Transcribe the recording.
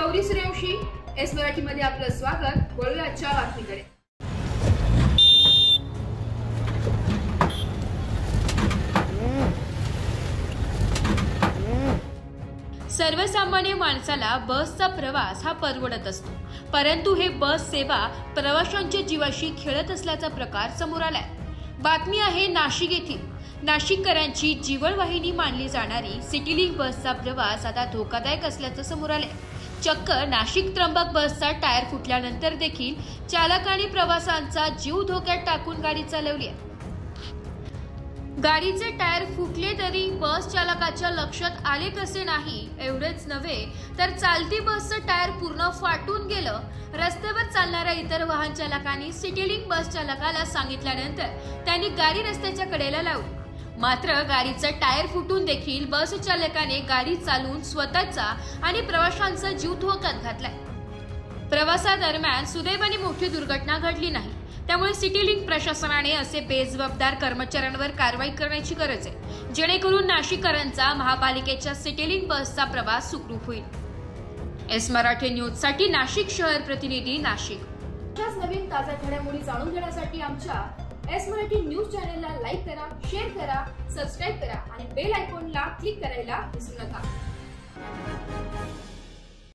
Gauri Suryavanshi, S Marathi मध्ये आपलं स्वागत। बोलूया आजच्या बातमीकडे। सर्वसामान्य माणसाला बसचा प्रवास हा परवडत असतो, परंतु हे बस सेवा प्रवाशांच्या जीवाशी खेळत असल्याचा प्रकार समोर आलाय। बातमी आहे नाशिक येथील। नाशिककरांची जीवनवाहिनी मानली जाणारी सिटीलिंक बसचा प्रवास आता धोकादायक असल्याचं समोर आलंय। चक्क नाशिक त्र्यंबक बसचा टायर फुटल्यानंतर देखील चालकाने प्रवाशांचा जीव धोक्यात टाकून गाडी चालवली आहे। गाडीचे टायर फुटले तरी बस चालकाच्या लक्षात आले कसे नाही, एवढेच नव्हे तर चालती बसचं टायर पूर्ण फाटून गेलं। रस्त्यावर चालणाऱ्या इतर वाहन चालकांनी सिटीलिंक बस चालकाला सांगितल्यानंतर त्यांनी गाडी रस्त्याच्या कडेला लावली। मात्र गाडीचं टायर फुटून देखील बस चालकाने गाडी चालवून स्वतःचा आणि प्रवाशांचा जीव धोक्यात घातलाय। प्रवासादरम्यान सुदैवाने मोठी दुर्घटना घडली नाही, त्यामुळे सिटीलिंक प्रशासनाने असे बेजबाबदार कर्मचाऱ्यांवर कारवाई करण्याची गरज आहे, जेणेकरून नाशिककरांचा महापालिकेच्या सिटीलिंक बसचा प्रवास सुखरूप होईल। एस मराठी न्यूज साठी नाशिक शहर प्रतिनिधी नाशिक। अशाच नवीन ताज्या घडामोडी जाणून घेण्यासाठी आमच्या एस मराठी न्यूज चॅनलला लाईक करा, शेअर करा, सबस्क्राइब करा आणि बेल आयकॉनला क्लिक करायला विसरू नका।